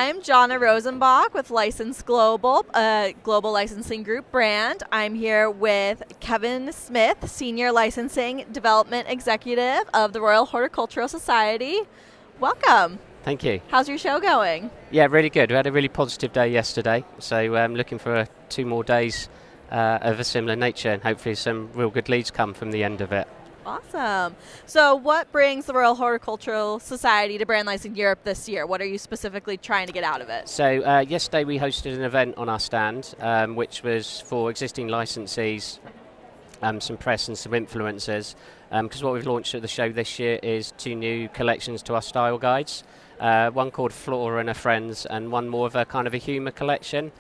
I'm Jonna Rosenbach with License Global, a global licensing group brand. I'm here with Kevin Smith, Senior Licensing Development Executive of the Royal Horticultural Society. Welcome. Thank you. How's your show going? Yeah, really good. We had a really positive day yesterday, so I'm looking for 2 more days of a similar nature, and hopefully some real good leads come from the end of it. Awesome. So what brings the Royal Horticultural Society to Brand Licensing Europe this year? What are you specifically trying to get out of it? So yesterday we hosted an event on our stand, which was for existing licensees, some press and some influencers, because what we've launched at the show this year is 2 new collections to our style guides. One called Flora and Her Friends, and one more of a kind of a humour collection.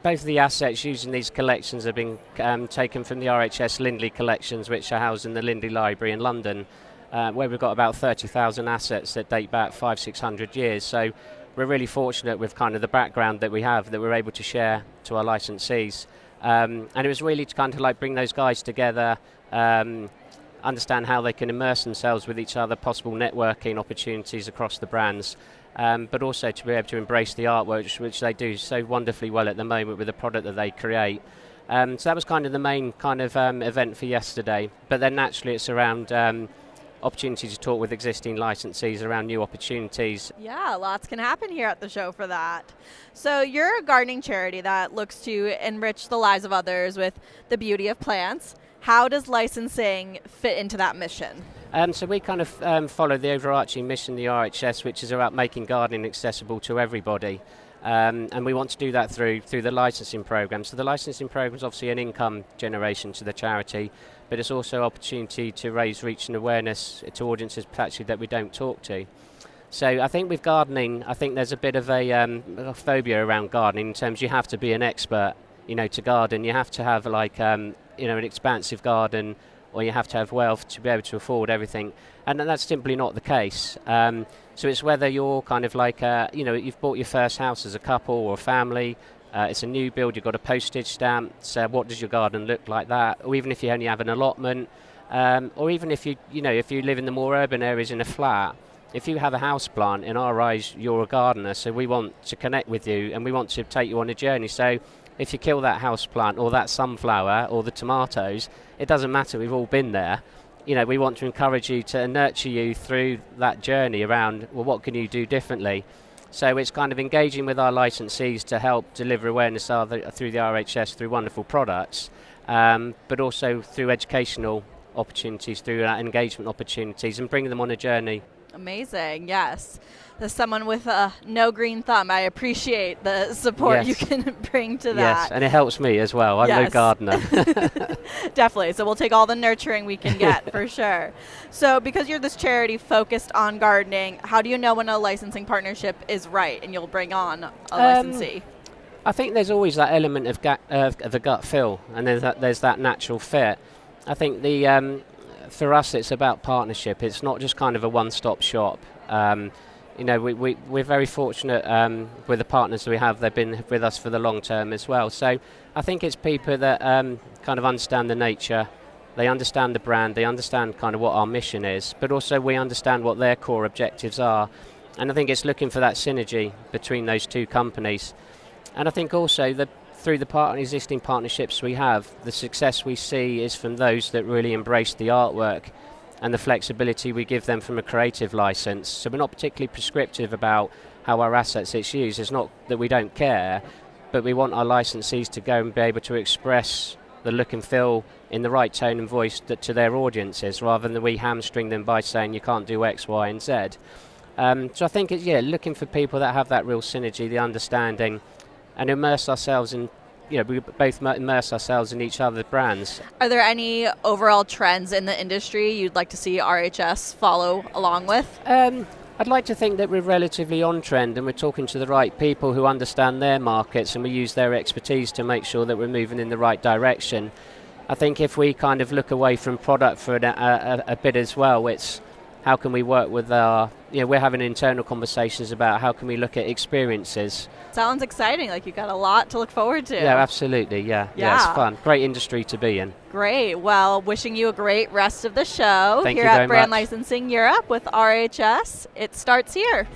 Both of the assets used in these collections have been taken from the RHS Lindley collections, which are housed in the Lindley Library in London, where we've got about 30,000 assets that date back 500-600 years. So we're really fortunate with kind of the background that we have that we're able to share to our licensees. And it was really to kind of like bring those guys together, understand how they can immerse themselves with each other, possible networking opportunities across the brands. But also to be able to embrace the artwork, which they do so wonderfully well at the moment with the product that they create. So that was kind of the main kind of event for yesterday. But then naturally it's around opportunity to talk with existing licensees around new opportunities. Yeah, lots can happen here at the show for that. So you're a gardening charity that looks to enrich the lives of others with the beauty of plants. How does licensing fit into that mission? So we kind of follow the overarching mission, the RHS, which is about making gardening accessible to everybody. And we want to do that through the licensing program. So the licensing program is obviously an income generation to the charity, but it's also an opportunity to raise reach and awareness to audiences actually that we don't talk to. So I think with gardening, I think there's a bit of a phobia around gardening in terms you have to be an expert, to garden. You have to have like, an expansive garden, or you have to have wealth to be able to afford everything, and that's simply not the case. So it's whether you're kind of like, you've bought your first house as a couple or a family, it's a new build, you've got a postage stamp, so what does your garden look like that? Or even if you only have an allotment, or even if if you live in the more urban areas in a flat, if you have a house plant, in our eyes, you're a gardener, so we want to connect with you and we want to take you on a journey. So if you kill that house plant or that sunflower or the tomatoes, it doesn't matter, we've all been there. We want to encourage you to nurture you through that journey around, well, what can you do differently? So it's kind of engaging with our licensees to help deliver awareness through the RHS, through wonderful products, but also through educational opportunities, through engagement opportunities, and bringing them on a journey. Amazing, yes. As someone with no green thumb, I appreciate the support you can bring to that. Yes, and it helps me as well. I'm no gardener. Definitely, so we'll take all the nurturing we can get, for sure. So because you're this charity focused on gardening, how do you know when a licensing partnership is right and you'll bring on a licensee? I think there's always that element of a gut feel, and there's that natural fit. I think for us, it's about partnership. It's not just kind of a one-stop shop. We're very fortunate with the partners we have. They've been with us for the long term as well. So I think it's people that kind of understand the nature, they understand the brand, they understand kind of what our mission is, but also we understand what their core objectives are. And I think it's looking for that synergy between those 2 companies. And I think also that through the existing partnerships we have, the success we see is from those that really embrace the artwork and the flexibility we give them from a creative license. So we're not particularly prescriptive about how our assets it's used. It's not that we don't care, but we want our licensees to go and be able to express the look and feel in the right tone and voice to their audiences, rather than we hamstring them by saying you can't do X, Y, and Z. So I think it's looking for people that have that real synergy, the understanding, and immerse ourselves in, we both immerse ourselves in each other's brands. Are there any overall trends in the industry you'd like to see RHS follow along with? I'd like to think that we're relatively on trend and we're talking to the right people who understand their markets, and we use their expertise to make sure that we're moving in the right direction. I think if we kind of look away from product for a bit as well, it's how can we work with we're having internal conversations about how can we look at experiences. Sounds exciting, like you've got a lot to look forward to. Yeah, absolutely, yeah, it's fun. Great industry to be in. Great, well, wishing you a great rest of the show Thank here you very at Brand much. Licensing Europe with RHS. It starts here.